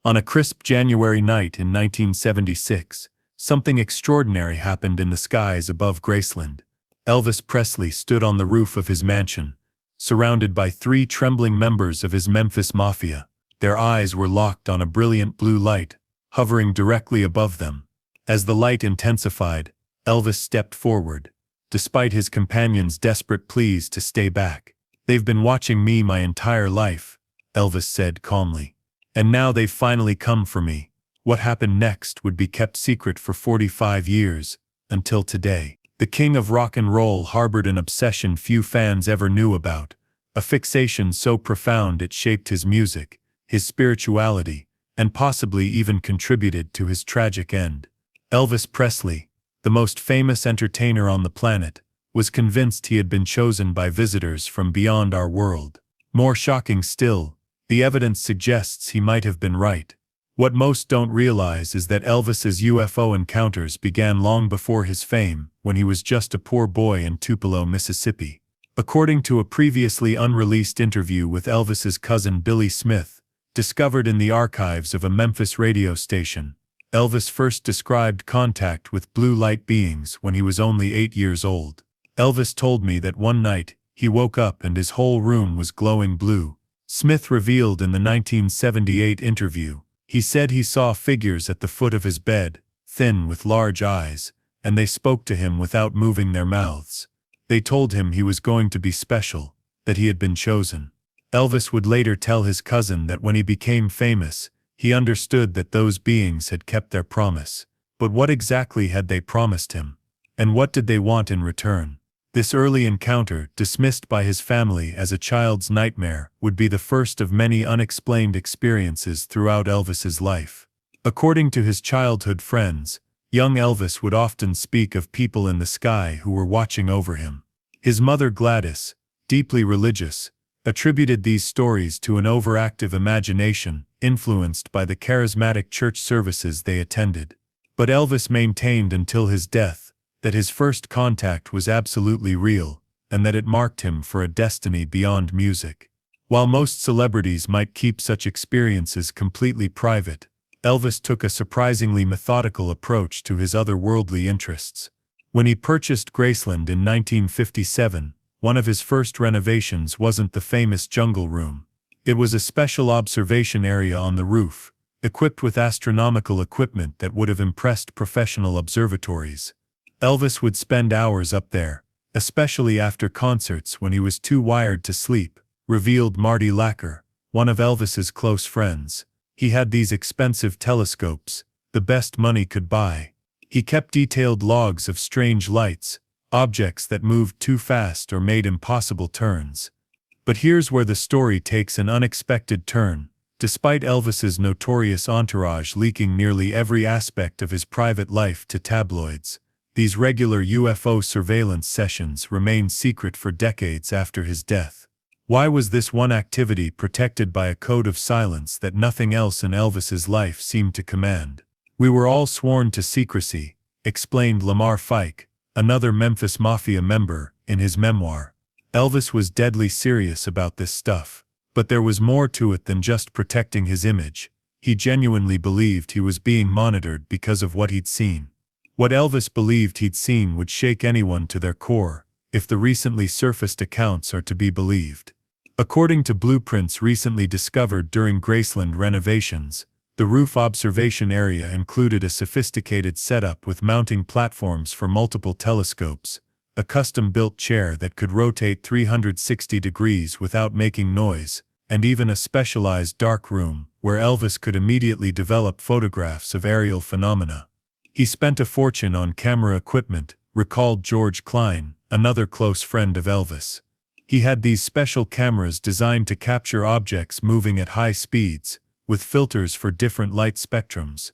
On a crisp January night in 1976, something extraordinary happened in the skies above Graceland. Elvis Presley stood on the roof of his mansion, surrounded by 3 trembling members of his Memphis Mafia. Their eyes were locked on a brilliant blue light, hovering directly above them. As the light intensified, Elvis stepped forward, despite his companions' desperate pleas to stay back. "They've been watching me my entire life," Elvis said calmly. "And now they've finally come for me." What happened next would be kept secret for 45 years, until today. The king of rock and roll harbored an obsession few fans ever knew about, a fixation so profound it shaped his music, his spirituality, and possibly even contributed to his tragic end. Elvis Presley, the most famous entertainer on the planet, was convinced he had been chosen by visitors from beyond our world. More shocking still, the evidence suggests he might have been right. What most don't realize is that Elvis's UFO encounters began long before his fame, when he was just a poor boy in Tupelo, Mississippi. According to a previously unreleased interview with Elvis's cousin Billy Smith, discovered in the archives of a Memphis radio station, Elvis first described contact with blue light beings when he was only 8 years old. "Elvis told me that one night, he woke up and his whole room was glowing blue," Smith revealed in the 1978 interview. He said he saw figures at the foot of his bed, thin with large eyes, and they spoke to him without moving their mouths. They told him he was going to be special, that he had been chosen. Elvis would later tell his cousin that when he became famous, he understood that those beings had kept their promise. But what exactly had they promised him? And what did they want in return? This early encounter, dismissed by his family as a child's nightmare, would be the first of many unexplained experiences throughout Elvis's life. According to his childhood friends, young Elvis would often speak of people in the sky who were watching over him. His mother Gladys, deeply religious, attributed these stories to an overactive imagination, influenced by the charismatic church services they attended. But Elvis maintained until his death that his first contact was absolutely real, and that it marked him for a destiny beyond music. While most celebrities might keep such experiences completely private, Elvis took a surprisingly methodical approach to his otherworldly interests. When he purchased Graceland in 1957, one of his first renovations wasn't the famous jungle room. It was a special observation area on the roof, equipped with astronomical equipment that would have impressed professional observatories. Elvis would spend hours up there, especially after concerts when he was too wired to sleep, revealed Marty Lacker, one of Elvis's close friends. He had these expensive telescopes, the best money could buy. He kept detailed logs of strange lights, objects that moved too fast or made impossible turns. But here's where the story takes an unexpected turn. Despite Elvis's notorious entourage leaking nearly every aspect of his private life to tabloids, these regular UFO surveillance sessions remained secret for decades after his death. Why was this one activity protected by a code of silence that nothing else in Elvis's life seemed to command? "We were all sworn to secrecy," explained Lamar Fike, another Memphis Mafia member, in his memoir. Elvis was deadly serious about this stuff. But there was more to it than just protecting his image. He genuinely believed he was being monitored because of what he'd seen. What Elvis believed he'd seen would shake anyone to their core, if the recently surfaced accounts are to be believed. According to blueprints recently discovered during Graceland renovations, the roof observation area included a sophisticated setup with mounting platforms for multiple telescopes, a custom-built chair that could rotate 360 degrees without making noise, and even a specialized dark room where Elvis could immediately develop photographs of aerial phenomena. He spent a fortune on camera equipment, recalled George Klein, another close friend of Elvis. He had these special cameras designed to capture objects moving at high speeds, with filters for different light spectrums.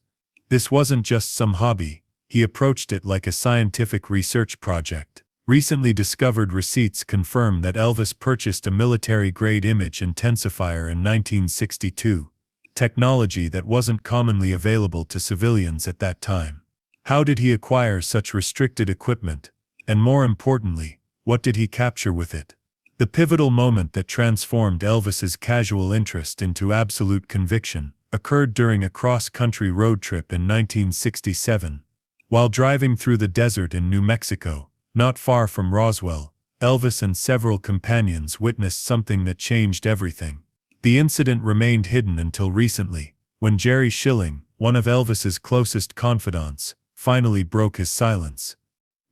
This wasn't just some hobby, he approached it like a scientific research project. Recently discovered receipts confirm that Elvis purchased a military-grade image intensifier in 1962, technology that wasn't commonly available to civilians at that time. How did he acquire such restricted equipment? And more importantly, what did he capture with it? The pivotal moment that transformed Elvis's casual interest into absolute conviction occurred during a cross-country road trip in 1967. While driving through the desert in New Mexico, not far from Roswell, Elvis and several companions witnessed something that changed everything. The incident remained hidden until recently, when Jerry Schilling, one of Elvis's closest confidants, finally broke his silence.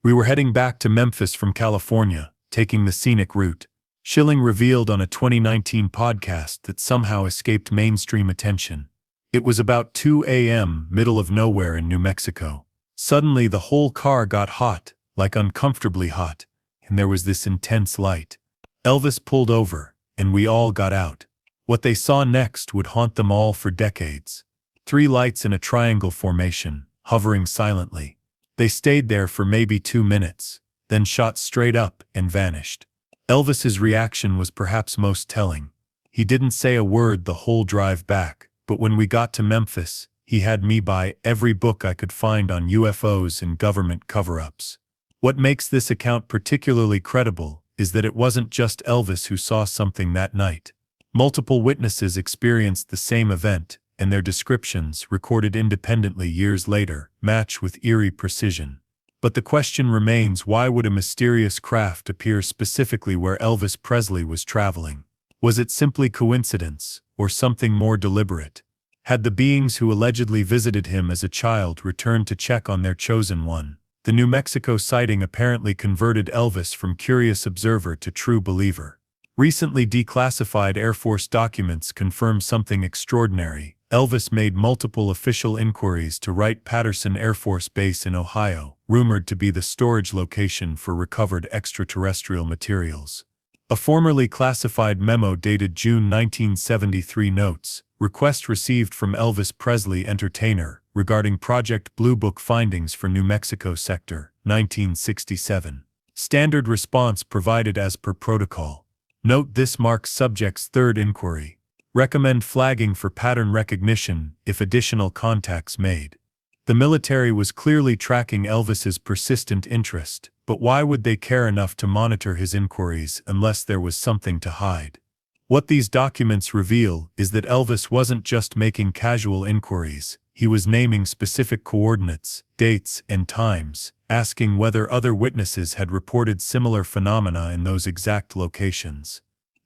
We were heading back to Memphis from California, taking the scenic route. Schilling revealed on a 2019 podcast that somehow escaped mainstream attention. It was about 2 a.m., middle of nowhere in New Mexico. Suddenly the whole car got hot, like uncomfortably hot, and there was this intense light. Elvis pulled over, and we all got out. What they saw next would haunt them all for decades. 3 lights in a triangle formation, hovering silently. They stayed there for maybe 2 minutes, then shot straight up and vanished. Elvis's reaction was perhaps most telling. He didn't say a word the whole drive back, but when we got to Memphis, he had me buy every book I could find on UFOs and government cover-ups. What makes this account particularly credible is that it wasn't just Elvis who saw something that night. Multiple witnesses experienced the same event, and their descriptions, recorded independently years later, match with eerie precision. But the question remains, why would a mysterious craft appear specifically where Elvis Presley was traveling? Was it simply coincidence, or something more deliberate? Had the beings who allegedly visited him as a child returned to check on their chosen one? The New Mexico sighting apparently converted Elvis from curious observer to true believer. Recently declassified Air Force documents confirm something extraordinary. Elvis made multiple official inquiries to Wright-Patterson Air Force Base in Ohio, rumored to be the storage location for recovered extraterrestrial materials. A formerly classified memo dated June 1973 notes, request received from Elvis Presley entertainer, regarding Project Blue Book findings for New Mexico sector, 1967. Standard response provided as per protocol. Note this marks subject's third inquiry. Recommend flagging for pattern recognition if additional contacts made. The military was clearly tracking Elvis's persistent interest, but why would they care enough to monitor his inquiries unless there was something to hide? What these documents reveal is that Elvis wasn't just making casual inquiries, he was naming specific coordinates, dates, and times, asking whether other witnesses had reported similar phenomena in those exact locations.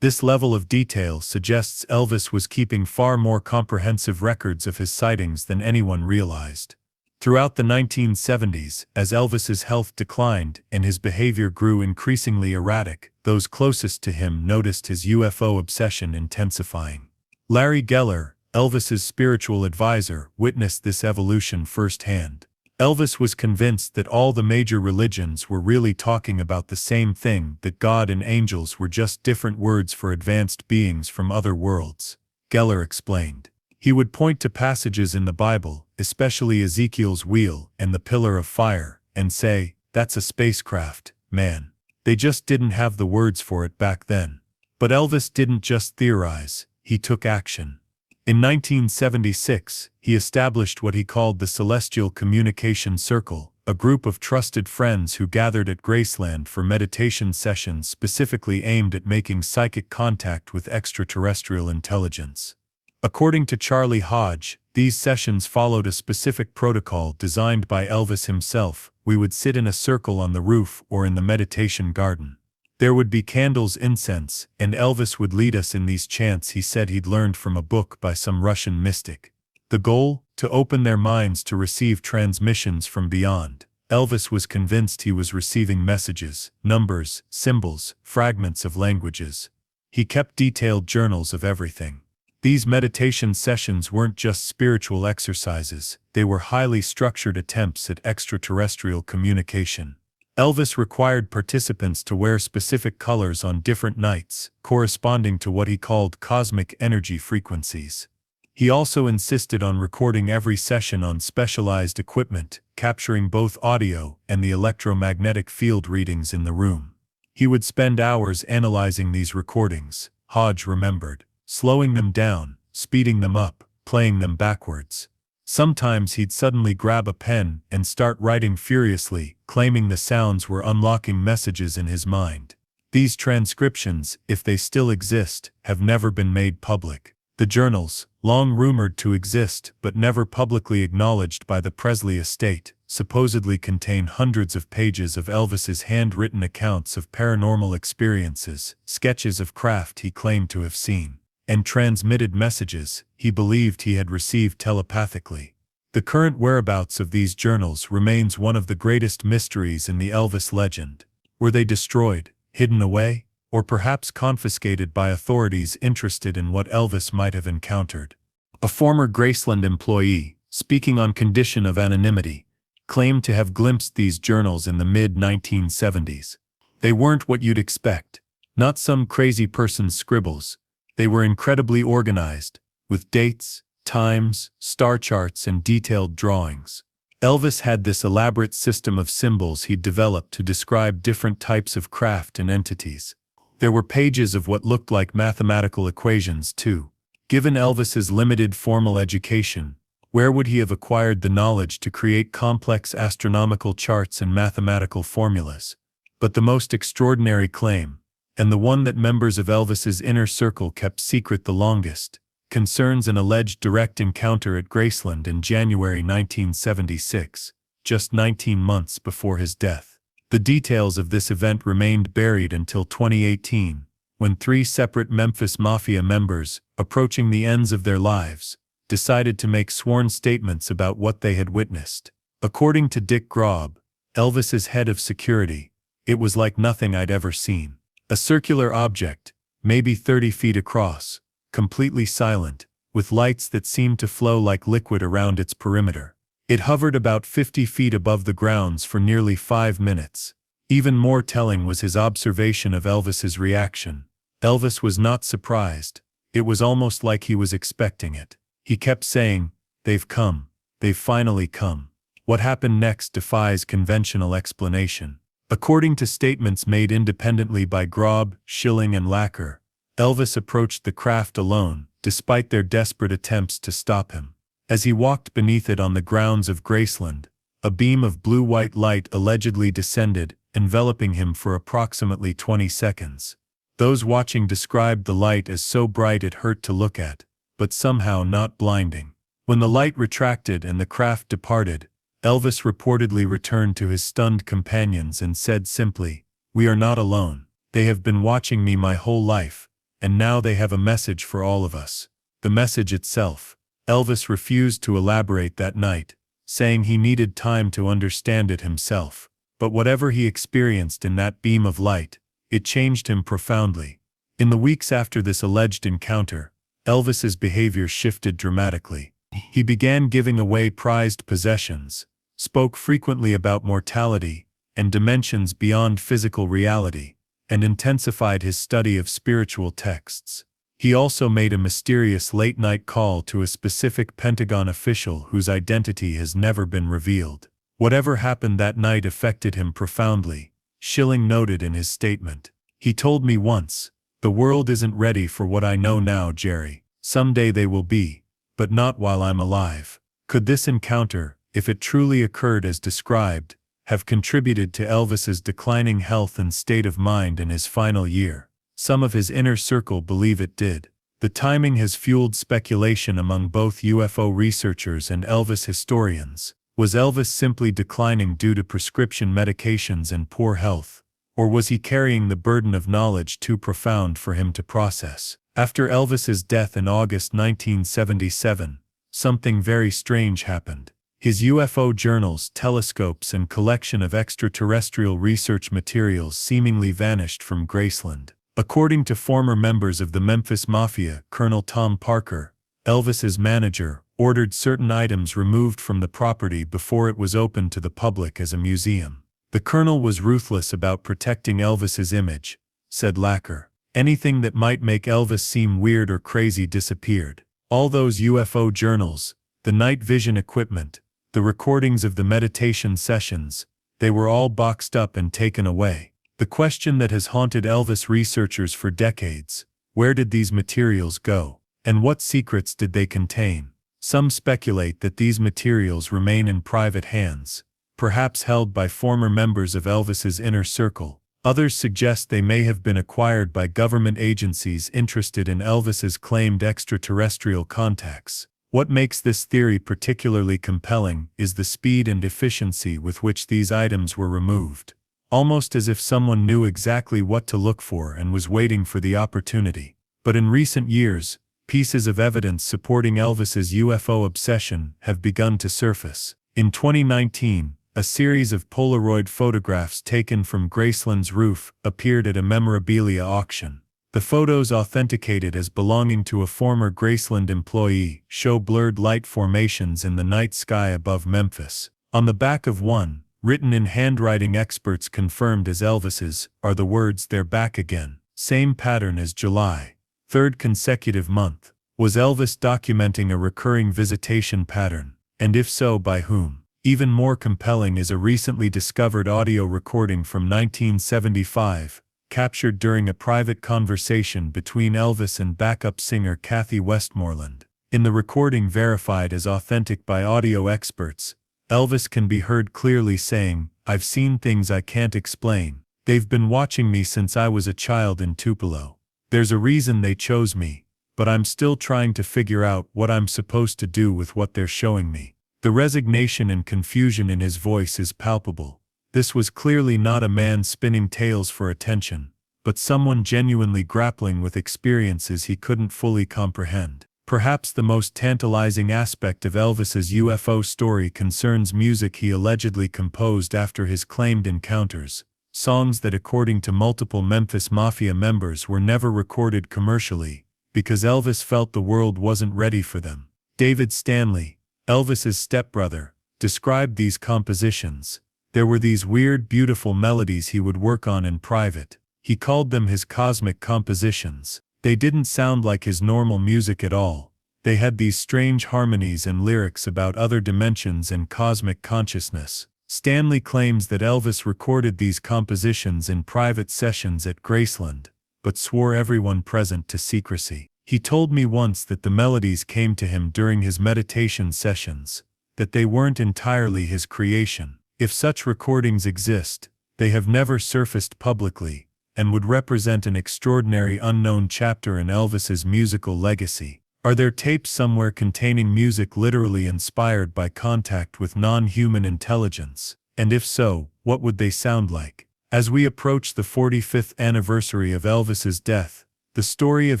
This level of detail suggests Elvis was keeping far more comprehensive records of his sightings than anyone realized. Throughout the 1970s, as Elvis's health declined and his behavior grew increasingly erratic, those closest to him noticed his UFO obsession intensifying. Larry Geller, Elvis's spiritual advisor, witnessed this evolution firsthand. Elvis was convinced that all the major religions were really talking about the same thing, that God and angels were just different words for advanced beings from other worlds. Geller explained. He would point to passages in the Bible, especially Ezekiel's wheel and the pillar of fire, and say, "That's a spacecraft, man. They just didn't have the words for it back then." But Elvis didn't just theorize, he took action. In 1976, he established what he called the Celestial Communication Circle, a group of trusted friends who gathered at Graceland for meditation sessions specifically aimed at making psychic contact with extraterrestrial intelligence. According to Charlie Hodge, these sessions followed a specific protocol designed by Elvis himself. We would sit in a circle on the roof or in the meditation garden. There would be candles, incense, and Elvis would lead us in these chants he said he'd learned from a book by some Russian mystic. The goal? To open their minds to receive transmissions from beyond. Elvis was convinced he was receiving messages, numbers, symbols, fragments of languages. He kept detailed journals of everything. These meditation sessions weren't just spiritual exercises, they were highly structured attempts at extraterrestrial communication. Elvis required participants to wear specific colors on different nights, corresponding to what he called cosmic energy frequencies. He also insisted on recording every session on specialized equipment, capturing both audio and the electromagnetic field readings in the room. He would spend hours analyzing these recordings, Hodge remembered, slowing them down, speeding them up, playing them backwards. Sometimes he'd suddenly grab a pen and start writing furiously, claiming the sounds were unlocking messages in his mind. These transcriptions, if they still exist, have never been made public. The journals, long rumored to exist but never publicly acknowledged by the Presley estate, supposedly contain hundreds of pages of Elvis's handwritten accounts of paranormal experiences, sketches of craft he claimed to have seen, and transmitted messages he believed he had received telepathically. The current whereabouts of these journals remains one of the greatest mysteries in the Elvis legend. Were they destroyed, hidden away, or perhaps confiscated by authorities interested in what Elvis might have encountered? A former Graceland employee, speaking on condition of anonymity, claimed to have glimpsed these journals in the mid-1970s. They weren't what you'd expect, not some crazy person's scribbles. They were incredibly organized, with dates, times, star charts, and detailed drawings. Elvis had this elaborate system of symbols he'd developed to describe different types of craft and entities. There were pages of what looked like mathematical equations, too. Given Elvis's limited formal education, where would he have acquired the knowledge to create complex astronomical charts and mathematical formulas? But the most extraordinary claim, and the one that members of Elvis's inner circle kept secret the longest, concerns an alleged direct encounter at Graceland in January 1976, just 19 months before his death. The details of this event remained buried until 2018, when 3 separate Memphis Mafia members, approaching the ends of their lives, decided to make sworn statements about what they had witnessed. According to Dick Grob, Elvis's head of security, it was like nothing I'd ever seen. A circular object, maybe 30 feet across, completely silent, with lights that seemed to flow like liquid around its perimeter. It hovered about 50 feet above the grounds for nearly 5 minutes. Even more telling was his observation of Elvis's reaction. Elvis was not surprised. It was almost like he was expecting it. He kept saying, "They've come. They've finally come." What happened next defies conventional explanation. According to statements made independently by Grob, Schilling, and Lacker, Elvis approached the craft alone, despite their desperate attempts to stop him. As he walked beneath it on the grounds of Graceland, a beam of blue-white light allegedly descended, enveloping him for approximately 20 seconds. Those watching described the light as so bright it hurt to look at, but somehow not blinding. When the light retracted and the craft departed, Elvis reportedly returned to his stunned companions and said simply, "We are not alone. They have been watching me my whole life, and now they have a message for all of us." The message itself, Elvis refused to elaborate that night, saying he needed time to understand it himself. But whatever he experienced in that beam of light, it changed him profoundly. In the weeks after this alleged encounter, Elvis's behavior shifted dramatically. He began giving away prized possessions, spoke frequently about mortality and dimensions beyond physical reality, and intensified his study of spiritual texts. He also made a mysterious late-night call to a specific Pentagon official whose identity has never been revealed. Whatever happened that night affected him profoundly, Schilling noted in his statement. "He told me once, 'The world isn't ready for what I know now, Jerry. Someday they will be, but not while I'm alive.'" Could this encounter, if it truly occurred as described, have contributed to Elvis's declining health and state of mind in his final year? Some of his inner circle believe it did. The timing has fueled speculation among both UFO researchers and Elvis historians. Was Elvis simply declining due to prescription medications and poor health, or was he carrying the burden of knowledge too profound for him to process? After Elvis's death in August 1977, something very strange happened. His UFO journals, telescopes, and collection of extraterrestrial research materials seemingly vanished from Graceland. According to former members of the Memphis Mafia, Colonel Tom Parker, Elvis's manager, ordered certain items removed from the property before it was opened to the public as a museum. The colonel was ruthless about protecting Elvis's image, said Lacker. Anything that might make Elvis seem weird or crazy disappeared. All those UFO journals, the night vision equipment, the recordings of the meditation sessions, they were all boxed up and taken away. The question that has haunted Elvis researchers for decades: where did these materials go? And what secrets did they contain? Some speculate that these materials remain in private hands, perhaps held by former members of Elvis's inner circle. Others suggest they may have been acquired by government agencies interested in Elvis's claimed extraterrestrial contacts. What makes this theory particularly compelling is the speed and efficiency with which these items were removed, almost as if someone knew exactly what to look for and was waiting for the opportunity. But in recent years, pieces of evidence supporting Elvis's UFO obsession have begun to surface. In 2019, a series of Polaroid photographs taken from Graceland's roof appeared at a memorabilia auction. The photos, authenticated as belonging to a former Graceland employee, show blurred light formations in the night sky above Memphis. On the back of one, written in handwriting experts confirmed as Elvis's, are the words "They're back again." Same pattern as July, third consecutive month. Was Elvis documenting a recurring visitation pattern? And if so, by whom? Even more compelling is a recently discovered audio recording from 1975, captured during a private conversation between Elvis and backup singer Kathy Westmoreland. In the recording, verified as authentic by audio experts, Elvis can be heard clearly saying, "I've seen things I can't explain. They've been watching me since I was a child in Tupelo. There's a reason they chose me, but I'm still trying to figure out what I'm supposed to do with what they're showing me." The resignation and confusion in his voice is palpable. This was clearly not a man spinning tales for attention, but someone genuinely grappling with experiences he couldn't fully comprehend. Perhaps the most tantalizing aspect of Elvis's UFO story concerns music he allegedly composed after his claimed encounters, songs that, according to multiple Memphis Mafia members, were never recorded commercially, because Elvis felt the world wasn't ready for them. David Stanley, Elvis's stepbrother, described these compositions. There were these weird, beautiful melodies he would work on in private. He called them his cosmic compositions. They didn't sound like his normal music at all. They had these strange harmonies and lyrics about other dimensions and cosmic consciousness. Stanley claims that Elvis recorded these compositions in private sessions at Graceland, but swore everyone present to secrecy. He told me once that the melodies came to him during his meditation sessions, that they weren't entirely his creation. If such recordings exist, they have never surfaced publicly, and would represent an extraordinary unknown chapter in Elvis's musical legacy. Are there tapes somewhere containing music literally inspired by contact with non-human intelligence? And if so, what would they sound like? As we approach the 45th anniversary of Elvis's death, the story of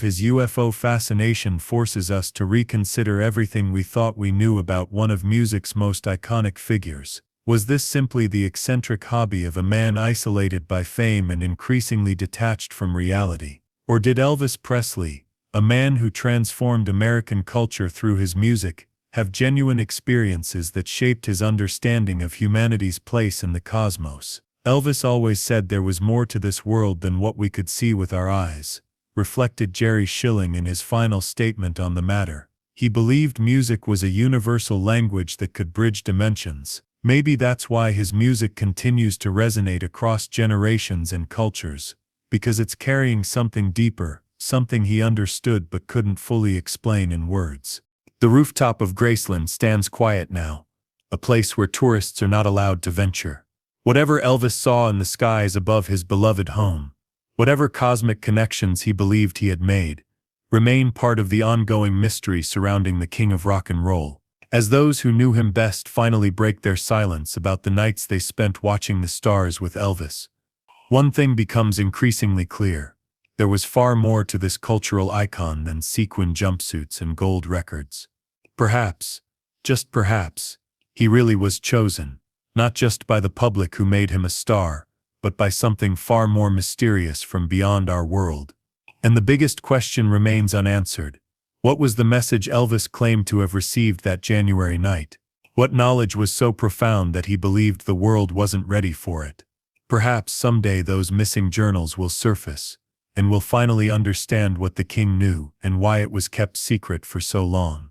his UFO fascination forces us to reconsider everything we thought we knew about one of music's most iconic figures. Was this simply the eccentric hobby of a man isolated by fame and increasingly detached from reality? Or did Elvis Presley, a man who transformed American culture through his music, have genuine experiences that shaped his understanding of humanity's place in the cosmos? Elvis always said there was more to this world than what we could see with our eyes, reflected Jerry Schilling in his final statement on the matter. He believed music was a universal language that could bridge dimensions. Maybe that's why his music continues to resonate across generations and cultures, because it's carrying something deeper, something he understood but couldn't fully explain in words. The rooftop of Graceland stands quiet now, a place where tourists are not allowed to venture. Whatever Elvis saw in the skies above his beloved home, whatever cosmic connections he believed he had made, remain part of the ongoing mystery surrounding the king of rock and roll. As those who knew him best finally break their silence about the nights they spent watching the stars with Elvis, one thing becomes increasingly clear. There was far more to this cultural icon than sequin jumpsuits and gold records. Perhaps, just perhaps, he really was chosen, not just by the public who made him a star, but by something far more mysterious from beyond our world. And the biggest question remains unanswered. What was the message Elvis claimed to have received that January night? What knowledge was so profound that he believed the world wasn't ready for it? Perhaps someday those missing journals will surface, and we'll finally understand what the king knew and why it was kept secret for so long.